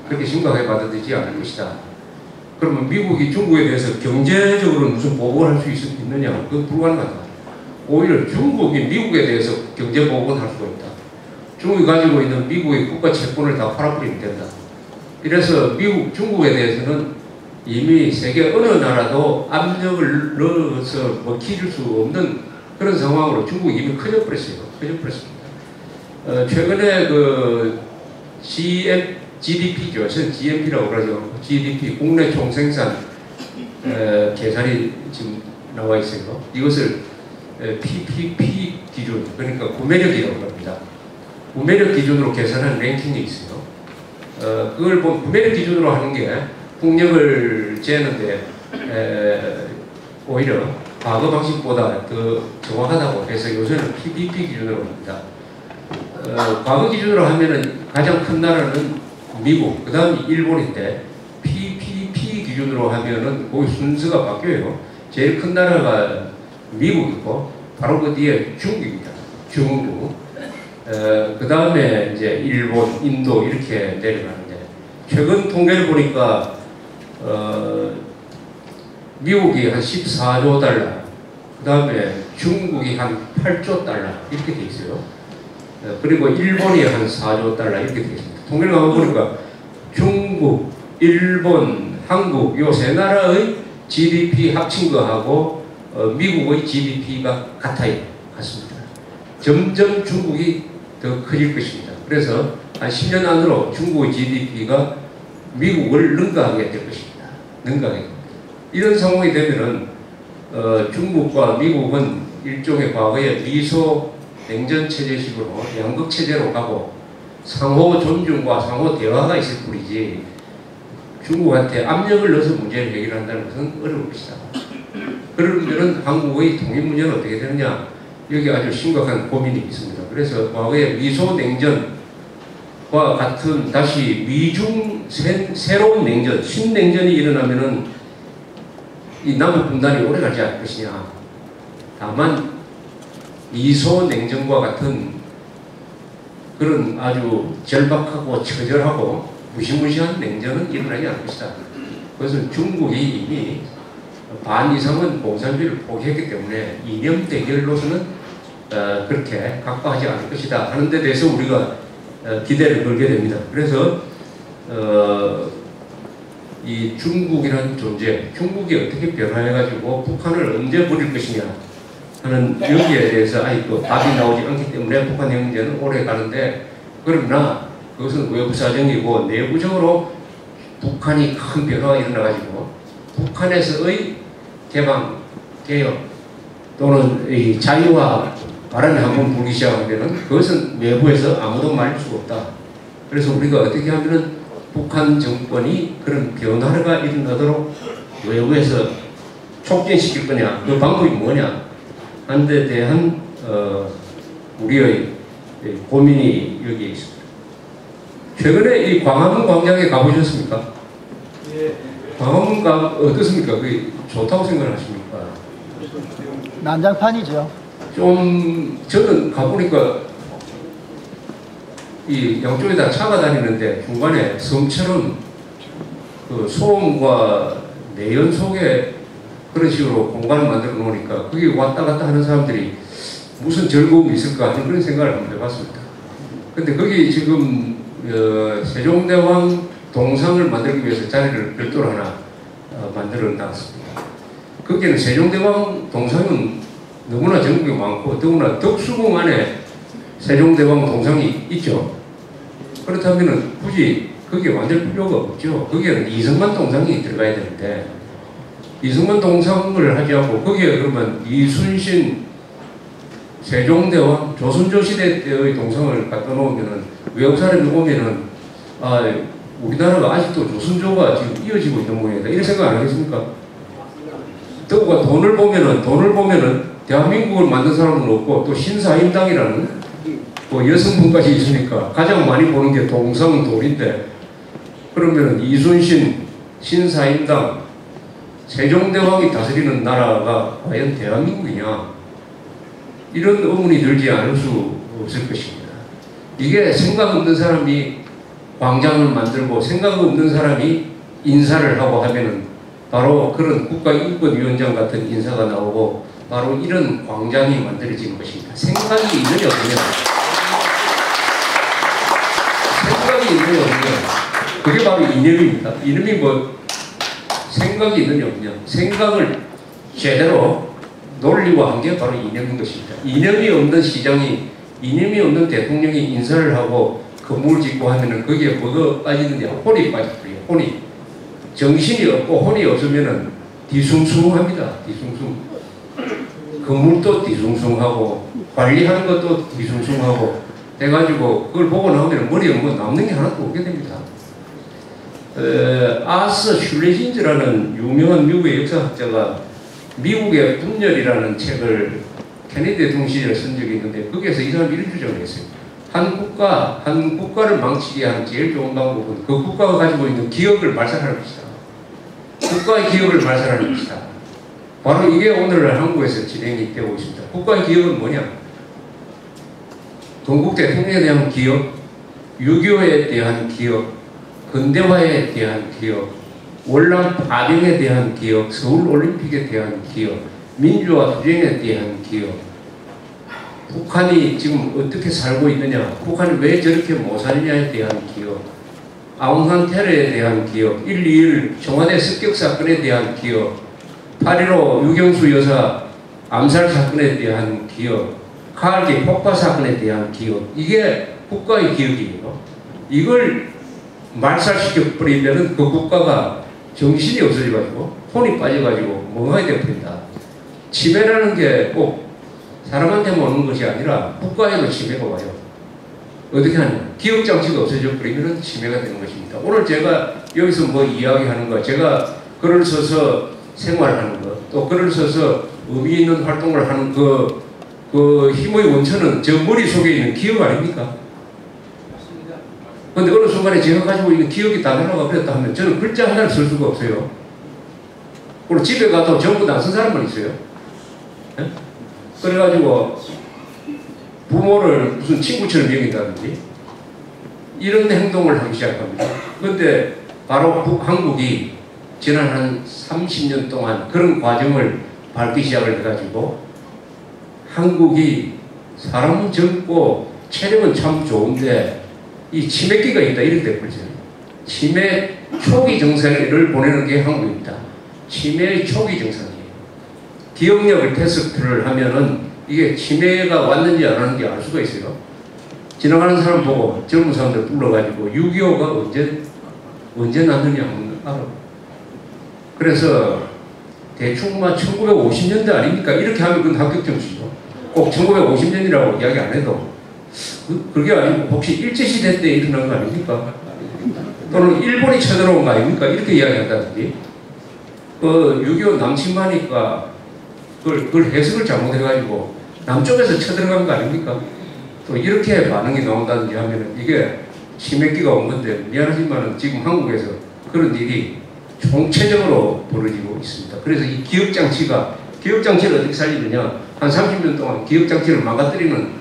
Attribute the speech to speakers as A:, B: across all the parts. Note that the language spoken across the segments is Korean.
A: 그렇게 심각하게 받아들이지 않을 것이다. 그러면 미국이 중국에 대해서 경제적으로 무슨 보복을 할 수 있느냐? 그건 불가능하다. 오히려 중국이 미국에 대해서 경제 보복을 할 수가 있다. 중국이 가지고 있는 미국의 국가 채권을 다 팔아버리면 된다. 이래서 중국에 대해서는 이미 세계 어느 나라도 압력을 넣어서 먹힐 수 없는 그런 상황으로 중국이 이미 커져버렸어요. 커져버렸습니다. 최근에 그 GDP죠. GNP라고 그러죠. GDP, 국내 총생산 계산이 지금 나와 있어요. 이것을 PPP 기준, 그러니까 구매력이라고 합니다. 구매력 기준으로 계산한 랭킹이 있어요. 그걸 구매력 기준으로 하는 게 국력을 재는데 오히려 과거 방식보다 더 정확하다고 해서 요새는 PPP 기준으로 합니다. 과거 기준으로 하면은 가장 큰 나라는 미국, 그 다음이 일본인데 PPP 기준으로 하면은 거기 순서가 바뀌어요. 제일 큰 나라가 미국이고 바로 그 뒤에 중국입니다. 중국. 그 다음에 이제 일본, 인도 이렇게 내려가는데 최근 통계를 보니까 미국이 한 14조 달러, 그 다음에 중국이 한 8조 달러 이렇게 돼 있어요. 그리고 일본이 한 4조 달러 이렇게 돼 있습니다. 통계를 가보니까 중국, 일본, 한국 요 세 나라의 GDP 합친 거하고 미국의 GDP가 같습니다. 점점 중국이 더 커질 것입니다. 그래서 한 10년 안으로 중국의 GDP가 미국을 능가하게 될 것입니다. 능가하게. 이런 상황이 되면은 중국과 미국은 일종의 과거의 미소 냉전 체제식으로 양극 체제로 가고 상호 존중과 상호 대화가 있을 뿐이지 중국한테 압력을 넣어서 문제를 해결한다는 것은 어려울 것이다. 그러면 한국의 통일 문제는 어떻게 되느냐? 여기 아주 심각한 고민이 있습니다. 그래서 과거의 미소 냉전과 같은 다시 미중 새로운 냉전, 신냉전이 일어나면은 이 남북 분단이 오래 가지 않을 것이냐. 다만 미소 냉전과 같은 그런 아주 절박하고 처절하고 무시무시한 냉전은 일어나지 않을 것이다. 그것은 중국이 이미 반 이상은 공산주의를 포기했기 때문에 이념 대결로서는 그렇게 각박하지 않을 것이다 하는 데 대해서 우리가 기대를 걸게 됩니다. 그래서 이 중국이라는 존재, 중국이 어떻게 변화해가지고 북한을 언제 버릴 것이냐 하는 여기에 대해서 아직도 답이 나오지 않기 때문에 북한 경제는 오래 가는데, 그러나 그것은 외부 사정이고 내부적으로 북한이 큰 변화가 일어나가지고 북한에서의 개방, 개혁 또는 이 자유화 바람이 한번 불기 시작하면 그것은 외부에서 아무도 말릴 수가 없다. 그래서 우리가 어떻게 하면은 북한 정권이 그런 변화가 일어나도록 외부에서 촉진시킬 거냐, 그 방법이 뭐냐 하는 데 대한 우리의 고민이 여기에 있습니다. 최근에 이 광화문 광장에 가보셨습니까?
B: 예.
A: 광화문 어떻습니까? 그게 좋다고 생각하십니까?
B: 난장판이죠.
A: 좀 저는 가보니까 이 양쪽에다 차가 다니는데 중간에 섬처럼 그 소음과 내연 속에 그런 식으로 공간을 만들어 놓으니까 거기 왔다 갔다 하는 사람들이 무슨 즐거움이 있을까 하는 그런 생각을 한번 해봤습니다. 근데 거기 지금 세종대왕 동상을 만들기 위해서 자리를 별도로 하나 만들어 놨습니다. 거기에는 세종대왕 동상은 너무나 전국에 많고 더구나 덕수궁 안에 세종대왕 동상이 있죠. 그렇다면 굳이 거기에 만들 필요가 없죠. 거기에는 이승만 동상이 들어가야 되는데 이승만 동상을 하지 않고 거기에 그러면 이순신, 세종대왕, 조선조 시대 때의 동상을 갖다 놓으면은 외국 사람이 오면은 우리나라가 아직도 조선조가 지금 이어지고 있는 모양이다 이런 생각 안 하겠습니까? 더구나 돈을 보면은 대한민국을 만든 사람은 없고 또 신사임당이라는 뭐 여성분까지 있으니까 가장 많이 보는 게 동상돌인데, 그러면 이순신, 신사임당, 세종대왕이 다스리는 나라가 과연 대한민국이냐, 이런 의문이 들지 않을 수 없을 것입니다. 이게 생각 없는 사람이 광장을 만들고 생각 없는 사람이 인사를 하고 하면은 바로 그런 국가인권위원장 같은 인사가 나오고 바로 이런 광장이 만들어지는 것입니다. 생각이 있느냐 없느냐. 생각이 있느냐 없느냐. 그게 바로 이념입니다. 이념이 뭐 생각이 있느냐 없느냐. 생각을 제대로 놀리고 한 게 바로 이념인 것입니다. 이념이 없는 시장이, 이념이 없는 대통령이 인사를 하고 건물을 짓고 하면은 거기에 뭐가 빠지느냐. 혼이 빠져버려요. 혼이. 정신이 없고 혼이 없으면은 뒤숭숭합니다. 뒤숭숭. 건물도 뒤숭숭하고 관리하는 것도 뒤숭숭하고 해가지고 그걸 보고 나오면 머리에 뭐 남는 게 하나도 없게 됩니다. 아서 슐레신즈라는 유명한 미국의 역사학자가 미국의 분열이라는 책을 케네디 대통령 시절에 쓴 적이 있는데 거기에서 이 사람이 이런 주장을 했어요. 한 국가를 망치게 하는 제일 좋은 방법은 그 국가가 가지고 있는 기억을 말살하는 것이다. 국가의 기억을 말살하는 것이다. 바로 이게 오늘날 한국에서 진행이 되고 있습니다. 국가의 기억은 뭐냐? 동국 대통령에 대한 기억, 6.25에 대한 기억, 근대화에 대한 기억, 월남 파병에 대한 기억, 서울올림픽에 대한 기억, 민주화 투쟁에 대한 기억, 북한이 지금 어떻게 살고 있느냐, 북한이 왜 저렇게 못 살냐에 대한 기억, 아웅산 테러에 대한 기억, 1.21 청와대 습격 사건에 대한 기억, 8.15 유경수 여사 암살 사건에 대한 기억, 카알기 폭파 사건에 대한 기억, 이게 국가의 기억이에요. 이걸 말살시켜 버리면 그 국가가 정신이 없어져가지고 혼이 빠져가지고 멍하게 되어버린다. 치매라는 게 꼭 사람한테만 오는 것이 아니라 국가에도 치매가 와요. 어떻게 하냐? 기억장치가 없어져 버리면 치매가 되는 것입니다. 오늘 제가 여기서 뭐 이야기하는 거, 제가 글을 써서 생활하는 거, 또 글을 써서 의미 있는 활동을 하는 그 힘의 원천은 저 머릿속에 있는 기억 아닙니까? 근데 어느 순간에 제가 가지고 있는 기억이 다 날아가 버렸다 하면 저는 글자 하나를 쓸 수가 없어요. 그리고 집에 가도 전부 다 쓴 사람만 있어요. 네? 그래가지고 부모를 무슨 친구처럼 여긴다든지 이런 행동을 하기 시작합니다. 근데 바로 한국이 지난 한 30년 동안 그런 과정을 밟기 시작을 해가지고 한국이 사람은 젊고 체력은 참 좋은데 이 치매기가 있다 이렇게 돼버리죠. 치매 초기 증상을 보내는 게 한국입니다. 치매의 초기 증상이에요. 기억력을 테스트를 하면은 이게 치매가 왔는지 안 왔는지 알 수가 있어요. 지나가는 사람 보고 젊은 사람들 불러가지고 6.25가 언제 났느냐 알아. 그래서 대충 1950년대 아닙니까? 이렇게 하면 그건 합격 점수죠. 꼭 1950년이라고 이야기 안 해도 그게 아니고 혹시 일제시대 때 일어난 거 아닙니까? 또는 일본이 쳐들어온 거 아닙니까? 이렇게 이야기한다든지 6.25 남침하니까 그걸 해석을 잘못해가지고 남쪽에서 쳐들어간 거 아닙니까? 또 이렇게 반응이 나온다든지 하면 이게 치매기가 온 건데 미안하지만 지금 한국에서 그런 일이 총체적으로 벌어지고 있습니다. 그래서 이 기억장치를 어떻게 살리느냐, 한 30년 동안 기억장치를 망가뜨리는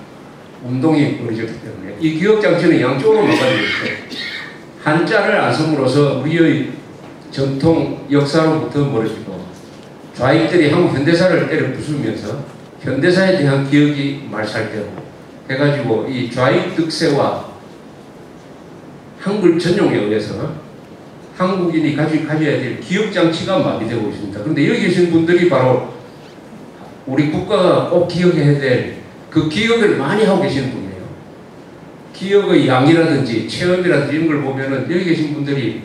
A: 운동이 벌어졌기 때문에 이 기억장치는 양쪽으로 망가지고 있어요. 한자를 안 씀으로써 우리의 전통 역사로부터 멀어지고 좌익들이 한국 현대사를 때려 부수면서 현대사에 대한 기억이 말살되고 해가지고 이 좌익 득세와 한글 전용에 의해서 한국인이 가져야 될 기억장치가 마비되고 있습니다. 그런데 여기 계신 분들이 바로 우리 국가가 꼭 기억해야 될 그 기억을 많이 하고 계시는 분이에요. 기억의 양이라든지 체험이라든지 이런 걸 보면은 여기 계신 분들이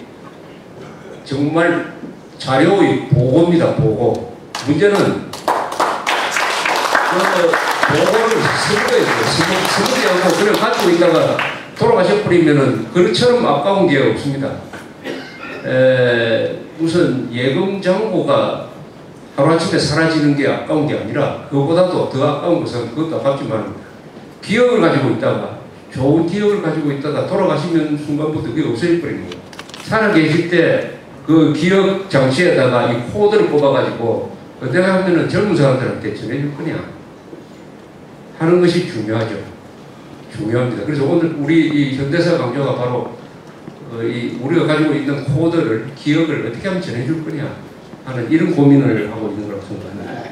A: 정말 자료의 보고입니다. 보고. 문제는 보고를 스무디하고 그걸 가지고 있다가 돌아가셔버리면은 그처럼 아까운 게 없습니다. 우선 예금 잔고가 하루아침에 사라지는 게 아까운 게 아니라 그거보다도 더 아까운 것은 그것도 아깝지만 기억을 가지고 있다가 좋은 기억을 가지고 있다가 돌아가시는 순간부터 그게 없어져 버리는 거예요. 살아계실 때 그 기억 장치에다가 이 코드를 뽑아가지고 내가 하면은 젊은 사람들한테 전해줄 거냐 하는 것이 중요하죠. 중요합니다. 그래서 오늘 우리 이 현대사 강조가 바로 우리가 가지고 있는 코드를, 기억을 어떻게 하면 전해줄 거냐 하는 이런 고민을 하고 있는 거라고 생각합니다.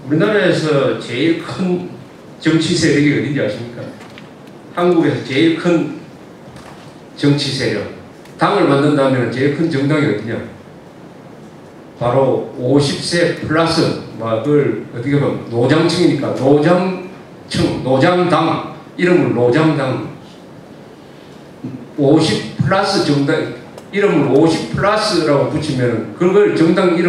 A: 우리나라에서 제일 큰 정치 세력이 어딘지 아십니까? 한국에서 제일 큰 정치 세력, 당을 만든다면 제일 큰 정당이 어디냐? 바로 50세 플러스, 그걸 어떻게 보면 노장층이니까 노장층, 노장당, 이름을 노장당, 50 플러스 정당, 이름을 50 플러스라고 붙이면 그걸 정당 이름